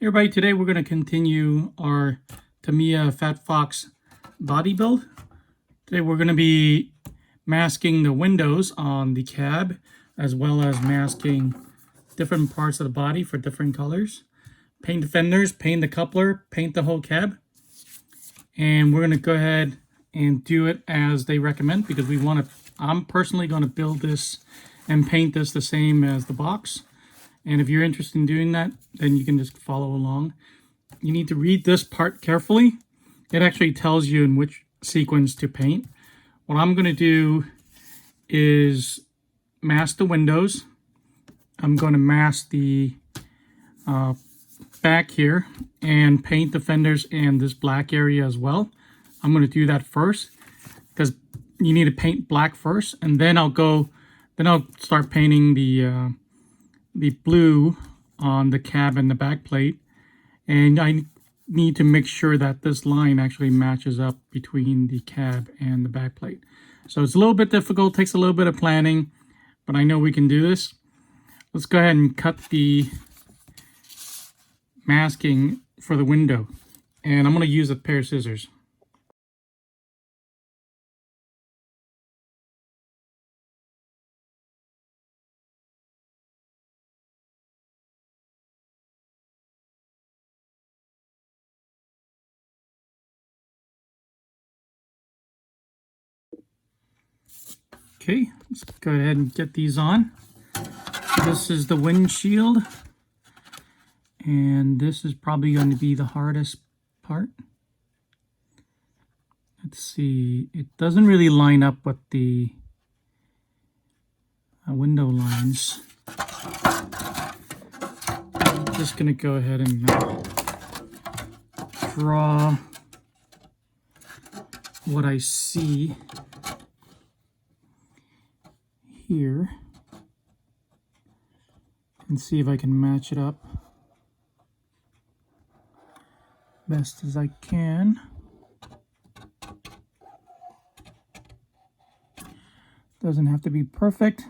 Hey everybody, today we're going to continue our Tamiya Fat Fox body build. Today we're going to be masking the windows on the cab as well as masking different parts of the body for different colors. Paint the fenders, paint the coupler, paint the whole cab. And we're going to go ahead and do it as they recommend because I'm personally going to build this and paint this the same as the box. And if you're interested in doing that, then you can just follow along. You need to read this part carefully. It actually tells you in which sequence to paint. What I'm going to do is mask the windows. I'm going to mask the back here and paint the fenders and this black area as well. I'm going to do that first because you need to paint black first, and then I'll start painting the blue on the cab and the back plate. And I need to make sure that this line actually matches up between the cab and the back plate. So it's a little bit difficult, takes a little bit of planning, but I know we can do this. Let's go ahead and cut the masking for the window. And I'm going to use a pair of scissors. Okay, let's go ahead and get these on. This is the windshield, and this is probably going to be the hardest part. Let's see, it doesn't really line up with the window lines. I'm just going to go ahead and draw what I see here and see if I can match it up best as I can. Doesn't have to be perfect.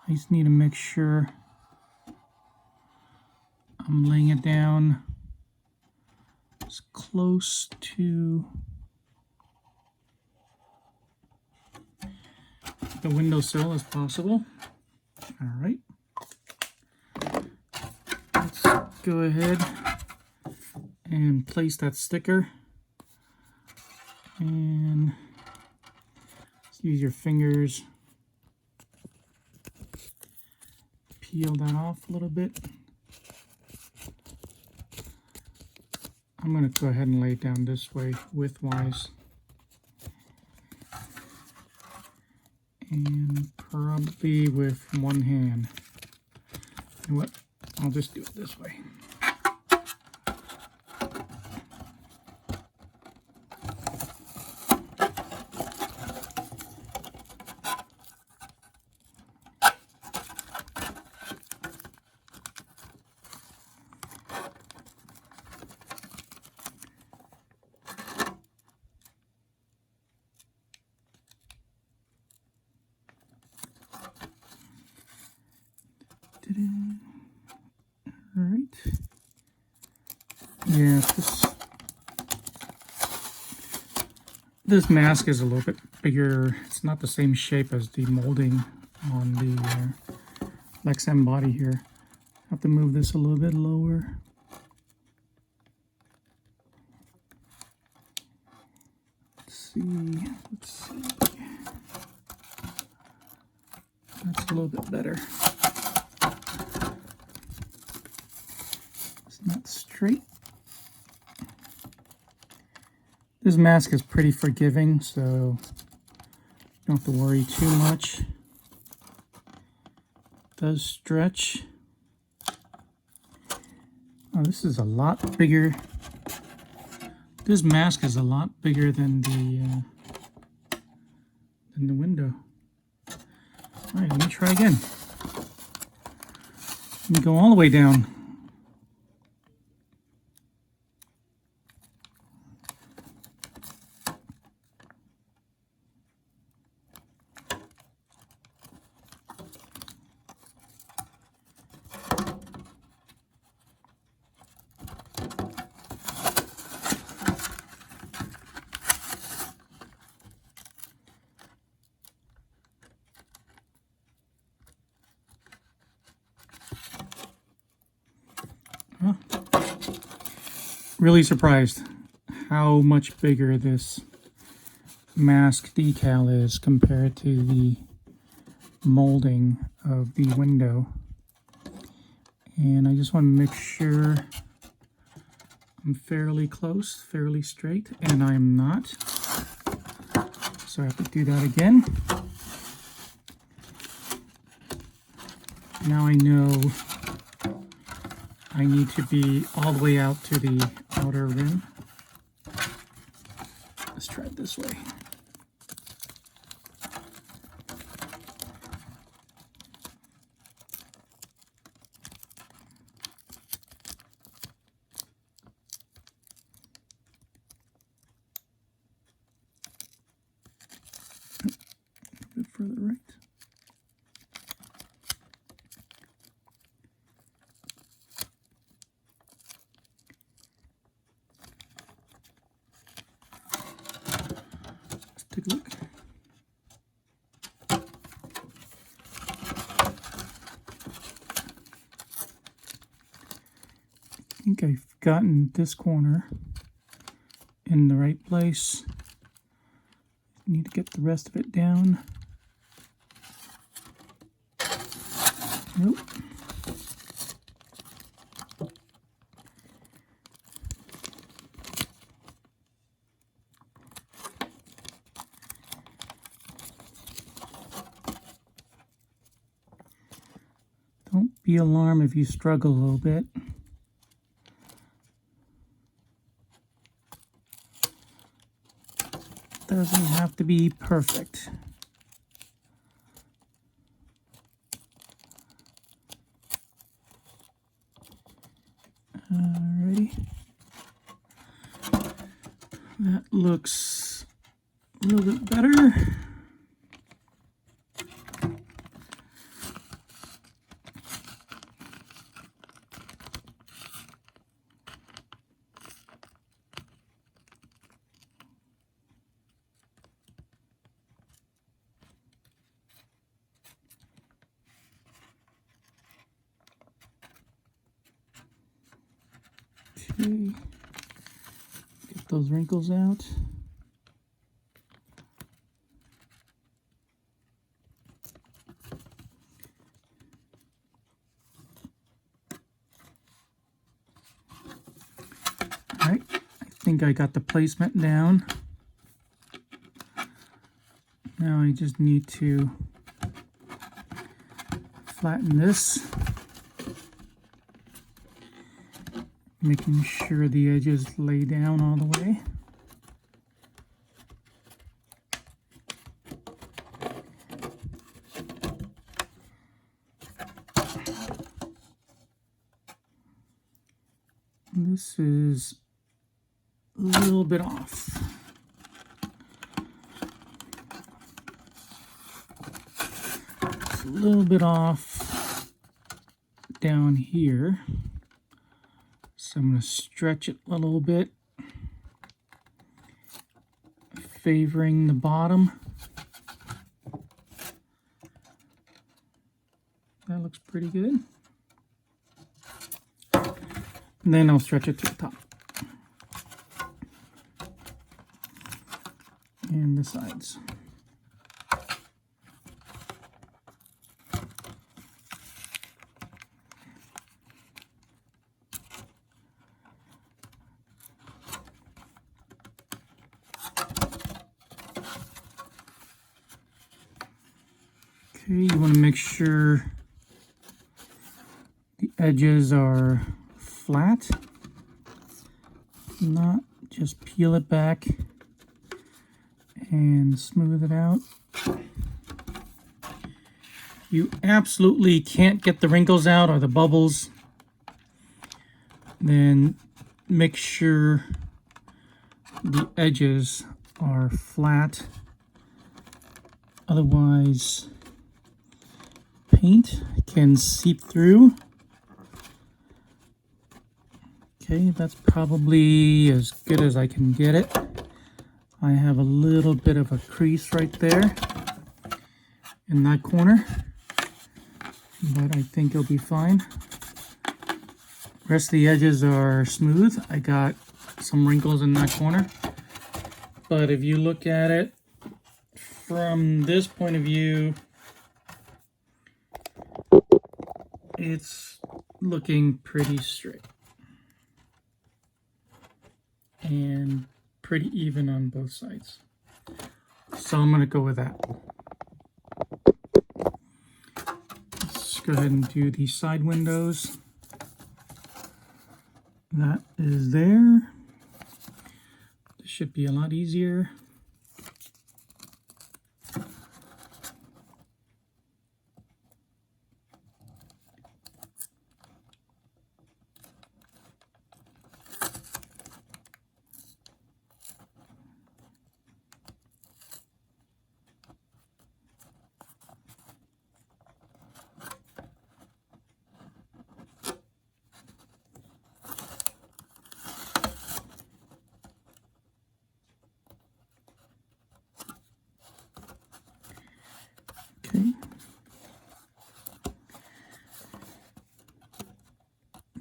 I just need to make sure I'm laying it down as close to the windowsill as possible. All right. Let's go ahead and place that sticker. And use your fingers. Peel that off a little bit. I'm going to go ahead and lay it down this way, widthwise. And probably with one hand. You know what? I'll just do it this way. All right. Yeah, this mask is a little bit bigger. It's not the same shape as the molding on the Lexan body here. I have to move this a little bit lower. Let's see. That's a little bit better. Not straight. This mask is pretty forgiving, so you don't have to worry too much. It does stretch. Oh, this is a lot bigger. This mask is a lot bigger than the window. All right, let me try again. Let me go all the way down. really surprised how much bigger this mask decal is compared to the molding of the window. And I just want to make sure I'm fairly close, fairly straight, and I'm not. So I have to do that again. Now I know I need to be all the way out to the outer rim. Let's try it this way. A bit further right. Take a look. I think I've gotten this corner in the right place. Need to get the rest of it down. Nope. Don't be alarmed if you struggle a little bit. Doesn't have to be perfect. Alrighty. That looks a little bit better. Okay, get those wrinkles out. All right, I think I got the placement down. Now I just need to flatten this, making sure the edges lay down all the way. This is a little bit off. It's a little bit off down here. So I'm going to stretch it a little bit, favoring the bottom. That looks pretty good. And then I'll stretch it to the top. And the sides. Okay, you want to make sure the edges are flat, not just peel it back and smooth it out. You absolutely can't get the wrinkles out or the bubbles, then make sure the edges are flat, otherwise paint can seep through. Okay, that's probably as good as I can get it. I have a little bit of a crease right there in that corner, but I think it'll be fine. Rest of the edges are smooth. I got some wrinkles in that corner. But if you look at it from this point of view, it's looking pretty straight and pretty even on both sides. So I'm going to go with that. Let's go ahead and do the side windows. That is there. This should be a lot easier. Okay.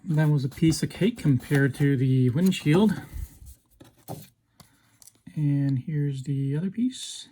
That was a piece of cake compared to the windshield. And here's the other piece.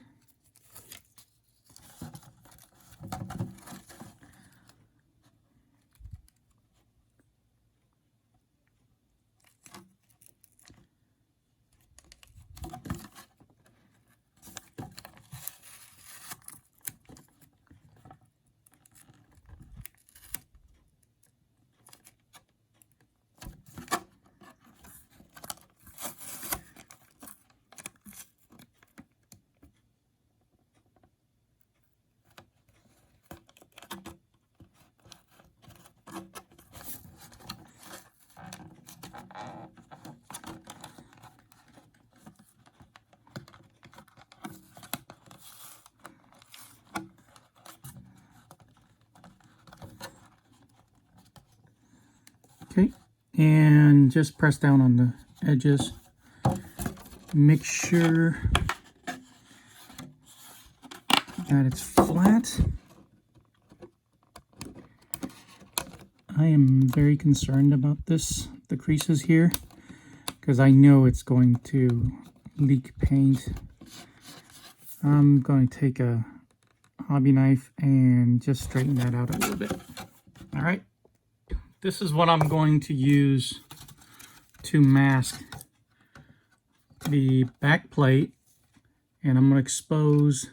Okay, and just press down on the edges. Make sure that it's flat. I am very concerned about this, the creases here, because I know it's going to leak paint. I'm going to take a hobby knife and just straighten that out a little bit. All right. This is what I'm going to use to mask the back plate, and I'm going to expose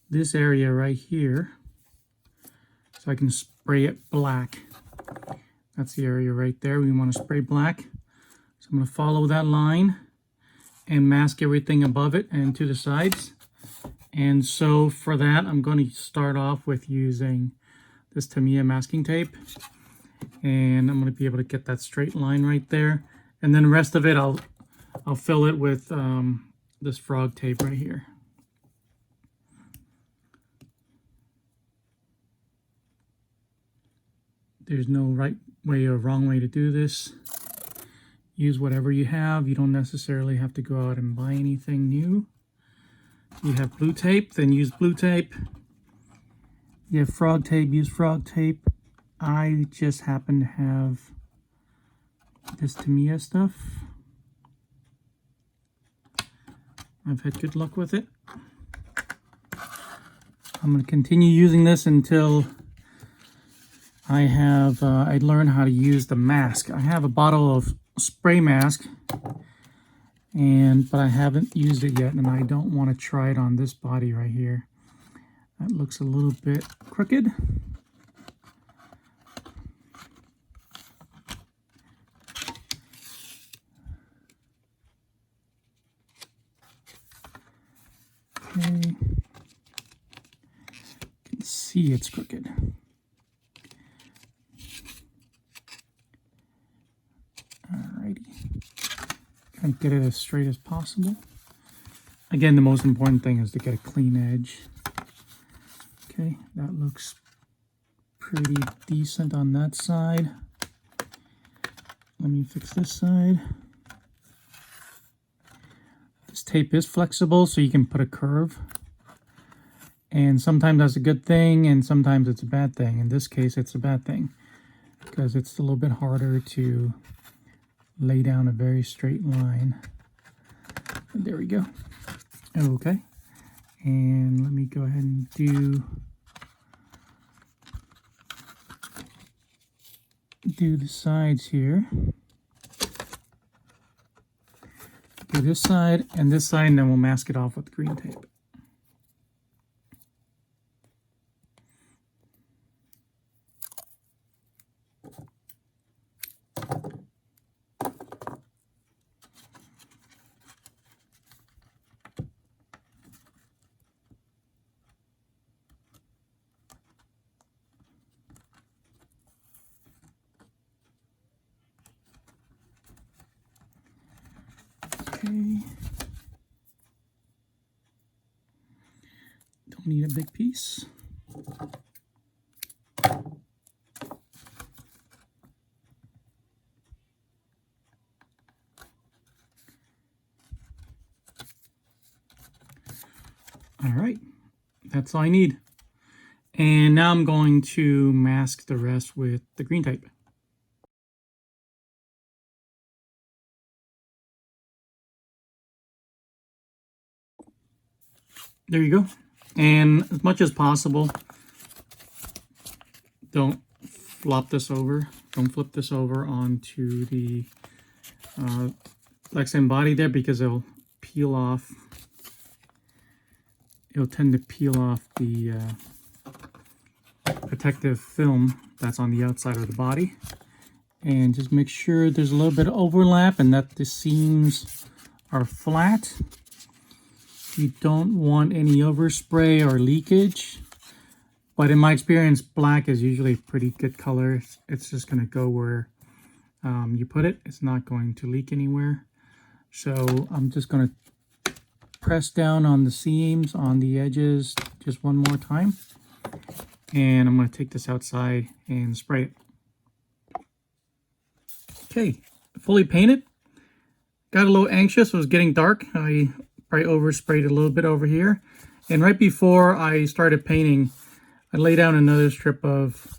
this area right here so I can spray it black. That's the area right there we want to spray black. So I'm going to follow that line and mask everything above it and to the sides. And so for that, I'm going to start off with using this Tamiya masking tape. And I'm going to be able to get that straight line right there. And then the rest of it, I'll fill it with this frog tape right here. There's no right way or wrong way to do this. Use whatever you have. You don't necessarily have to go out and buy anything new. You have blue tape, then use blue tape. You have frog tape, use frog tape. I just happen to have this Tamiya stuff. I've had good luck with it. I'm going to continue using this until I learn how to use the mask. I have a bottle of spray mask, but I haven't used it yet, and I don't want to try it on this body right here. That looks a little bit crooked. Okay. You can see it's crooked. Alrighty. Try to get it as straight as possible. Again, the most important thing is to get a clean edge. Okay, that looks pretty decent on that side. Let me fix this side. This tape is flexible, so you can put a curve. And sometimes that's a good thing, and sometimes it's a bad thing. In this case, it's a bad thing, because it's a little bit harder to lay down a very straight line. There we go. Okay, and let me go ahead and do the sides here. Do this side and this side, and then we'll mask it off with green tape. Okay. Don't need a big piece. All right, that's all I need. And now I'm going to mask the rest with the green tape. There you go. And as much as possible, don't flip this over onto the Lexan body there, because it'll peel off. It'll tend to peel off the protective film that's on the outside of the body. And just make sure there's a little bit of overlap and that the seams are flat. You don't want any overspray or leakage, but in my experience, black is usually a pretty good color. It's just going to go where you put it. It's not going to leak anywhere. So I'm just going to press down on the seams, on the edges, just one more time. And I'm going to take this outside and spray it. Okay, fully painted. Got a little anxious. It was getting dark. I probably oversprayed a little bit over here. And right before I started painting, I laid down another strip of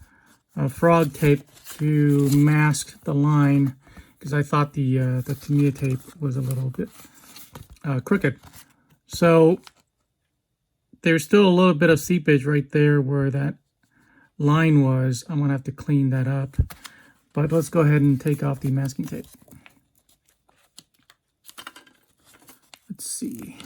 frog tape to mask the line, because I thought the Tamiya tape was a little bit crooked. So there's still a little bit of seepage right there where that line was. I'm gonna have to clean that up. But let's go ahead and take off the masking tape. Let's see.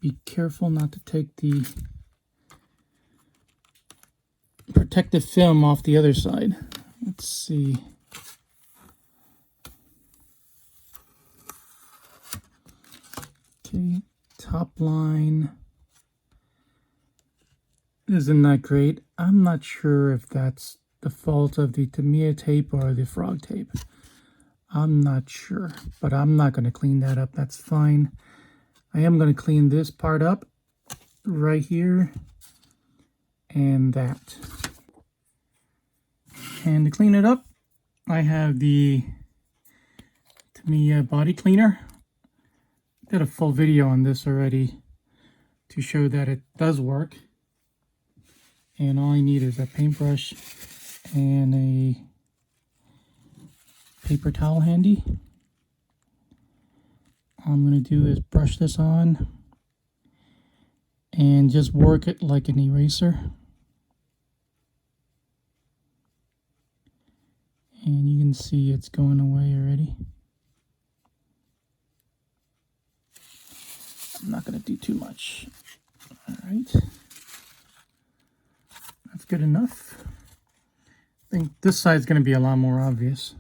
Be careful not to take the protective film off the other side. Let's see. Okay, top line isn't that great. I'm not sure if that's the fault of the Tamiya tape or the frog tape. I'm not sure, but I'm not going to clean that up. That's fine. I am going to clean this part up right here and that. And to clean it up, I have the Tamiya body cleaner. I did a full video on this already to show that it does work. And all I need is a paintbrush and a paper towel handy. All I'm going to do is brush this on and just work it like an eraser. And you can see it's going away already. I'm not going to do too much. All right. That's good enough. I think this side's going to be a lot more obvious.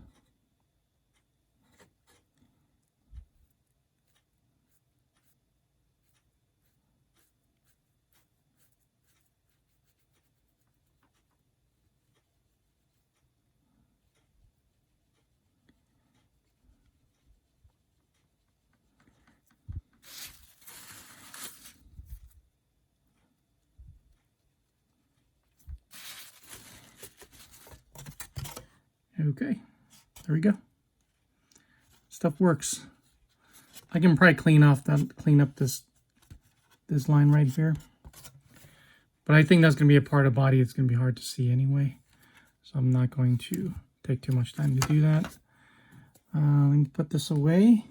Okay, there we go. Stuff works. I can probably clean up this line right here. But I think that's going to be a part of the body. It's going to be hard to see anyway. So I'm not going to take too much time to do that. Let me put this away.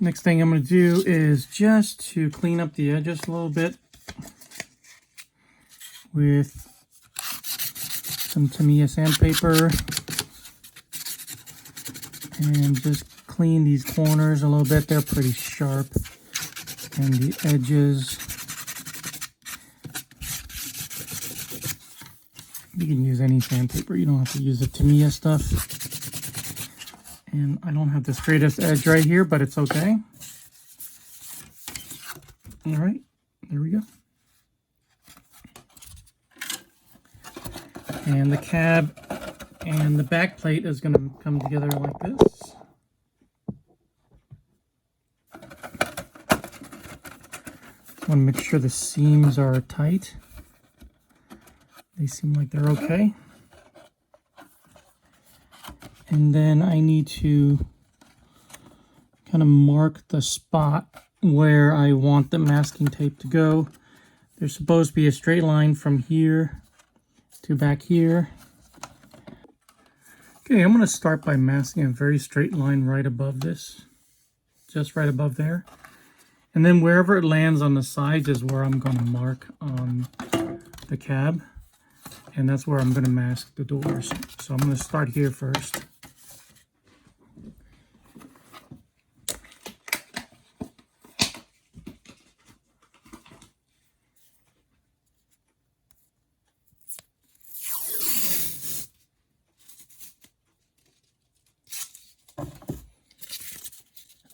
Next thing I'm going to do is just to clean up the edges a little bit with some Tamiya sandpaper and just clean these corners a little bit. They're pretty sharp, and the edges, you can use any sandpaper, you don't have to use the Tamiya stuff. And I don't have the straightest edge right here, but it's okay. All right, there we go. And the cab and the back plate is going to come together like this. I want to make sure the seams are tight. They seem like they're okay. And then I need to kind of mark the spot where I want the masking tape to go. There's supposed to be a straight line from here to back here. Okay, I'm going to start by masking a very straight line right above this. Just right above there. And then wherever it lands on the sides is where I'm going to mark on the cab. And that's where I'm going to mask the doors. So I'm going to start here first.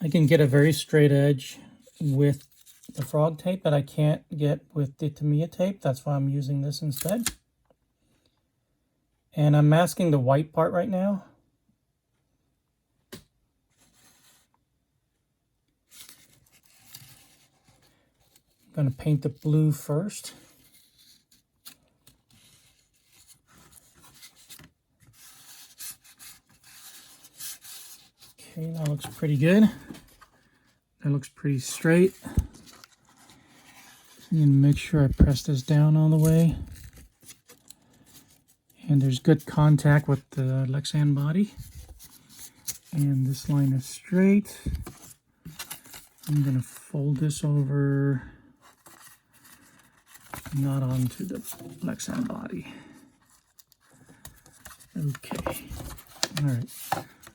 I can get a very straight edge with the frog tape, but I can't get with the Tamiya tape. That's why I'm using this instead. And I'm masking the white part right now. I'm going to paint the blue first. Okay, that looks pretty good. That looks pretty straight. I'm going to make sure I press this down all the way. And there's good contact with the Lexan body. And this line is straight. I'm going to fold this over, not onto the Lexan body. Okay. All right.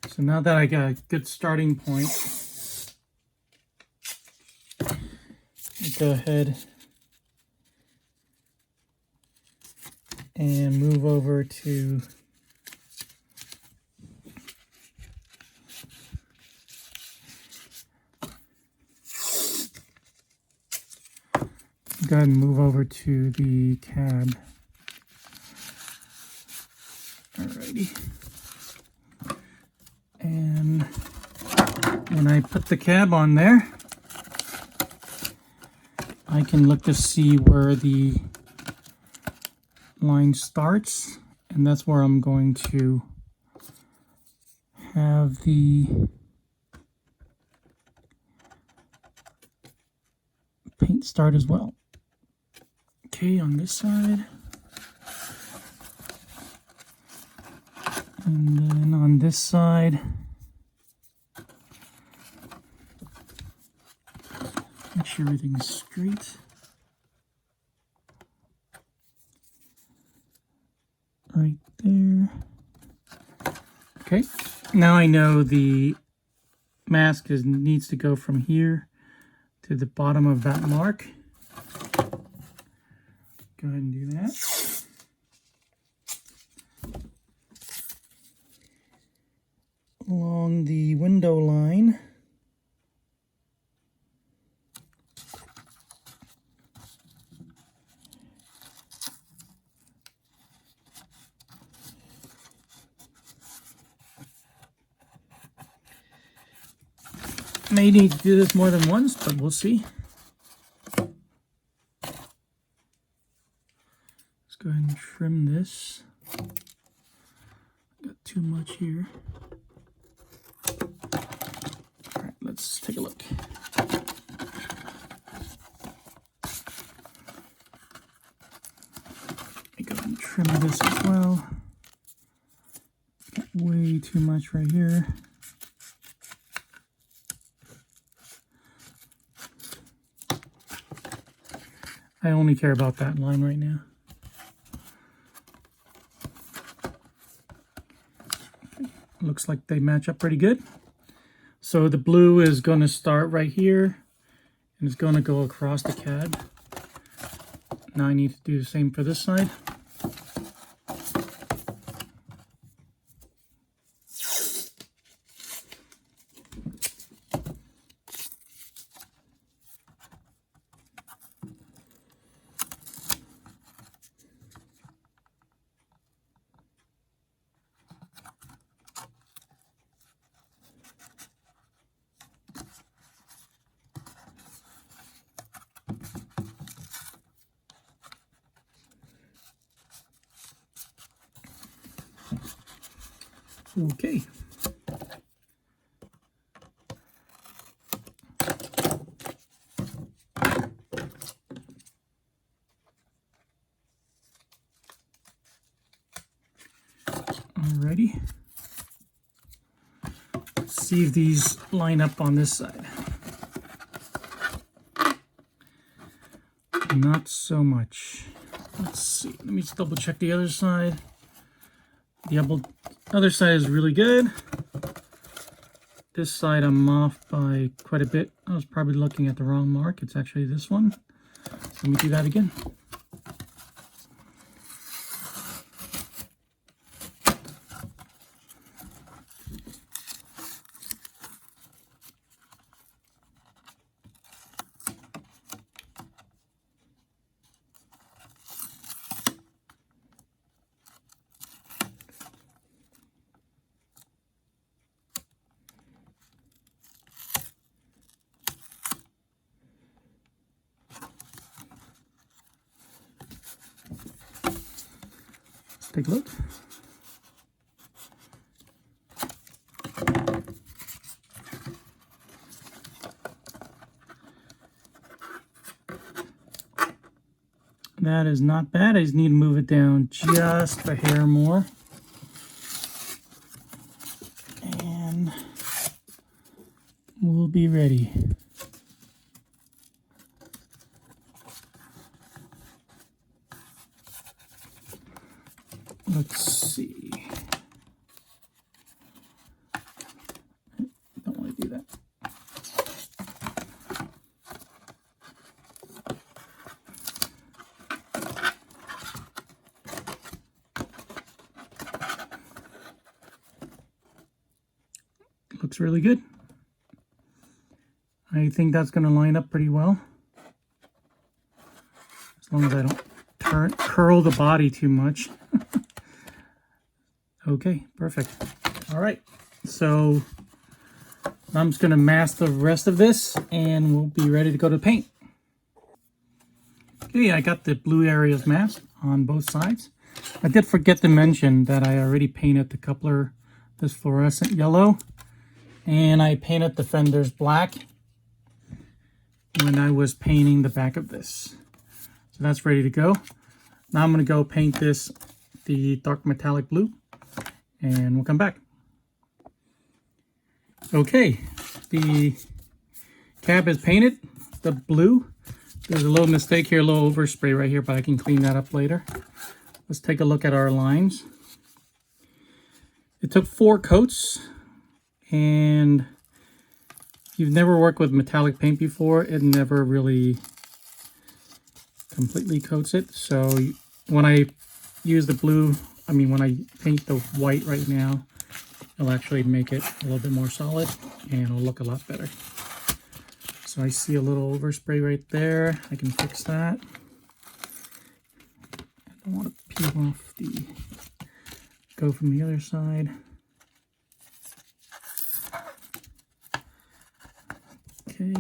So now that I got a good starting point, go ahead and move over to the cab. Alrighty. And when I put the cab on there, I can look to see where the line starts, and that's where I'm going to have the paint start as well. Okay, on this side. And then on this side, make sure everything's straight. Right there. Okay, now I know the mask needs to go from here to the bottom of that mark. Go ahead and do that. Along the window line. May need to do this more than once, but we'll see. Let's go ahead and trim this. Got too much here. All right, let's take a look. Go ahead and trim this as well. Got way too much right here. I only care about that line right now. Looks like they match up pretty good. So the blue is going to start right here and it's going to go across the cab. Now I need to do the same for this side. Okay. Alrighty. Let's see if these line up on this side. Not so much. Let's see. Let me just double check the other side. The other side is really good. This side I'm off by quite a bit. I was probably looking at the wrong mark. It's actually this one. Let me do that again. Take a look. That is not bad. I just need to move it down just a hair more. And we'll be ready. Let's see. Don't want to do that. Looks really good. I think that's going to line up pretty well. As long as I don't curl the body too much. Okay, perfect. All right, so I'm just gonna mask the rest of this and we'll be ready to go to paint. Okay, I got the blue areas masked on both sides. I did forget to mention that I already painted the coupler this fluorescent yellow and I painted the fenders black when I was painting the back of this. So that's ready to go. Now I'm gonna go paint this the dark metallic blue. And we'll come back. Okay, the cab is painted, the blue. There's a little mistake here, a little overspray right here, but I can clean that up later. Let's take a look at our lines. It took 4 coats, and if you've never worked with metallic paint before, it never really completely coats it. So when I use the blue, when I paint the white right now, it'll actually make it a little bit more solid and it'll look a lot better. So I see a little overspray right there. I can fix that. I don't want to peel off the, go from the other side. Okay.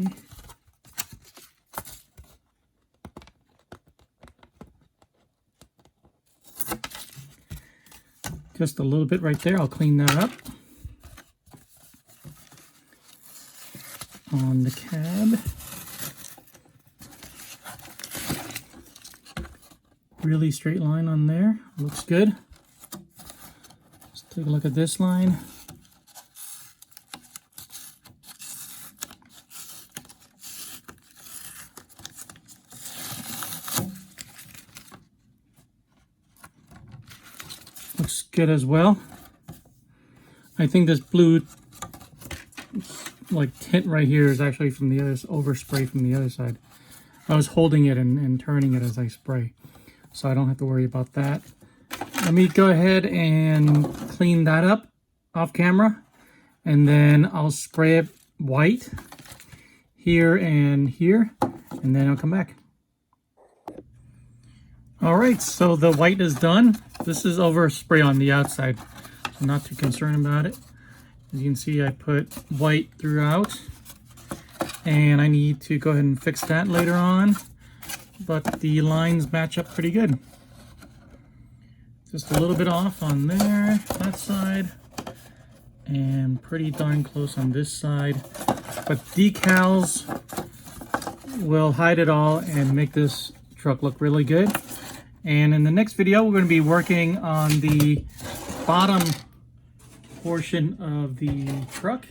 Just a little bit right there. I'll clean that up. On the cab. Really straight line on there. Looks good. Let's take a look at this line. Looks good as well. I think this blue like tint right here is actually from the other overspray from the other side. I was holding it and turning it as I spray, so I don't have to worry about that. Let me go ahead and clean that up off camera, and then I'll spray it white here and here, and then I'll come back. All right, so the white is done. This is overspray on the outside, so I'm not too concerned about it. As you can see, I put white throughout, and I need to go ahead and fix that later on, but the lines match up pretty good. Just a little bit off on there, that side, and pretty darn close on this side. But decals will hide it all and make this truck look really good. And in the next video, we're going to be working on the bottom portion of the truck.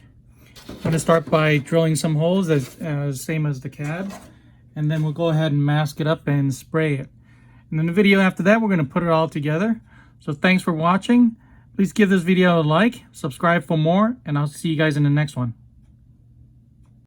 I'm going to start by drilling some holes as same as the cab, and then we'll go ahead and mask it up and spray it. And in the video after that, we're going to put it all together. So thanks for watching. Please give this video a like, subscribe for more, and I'll see you guys in the next one.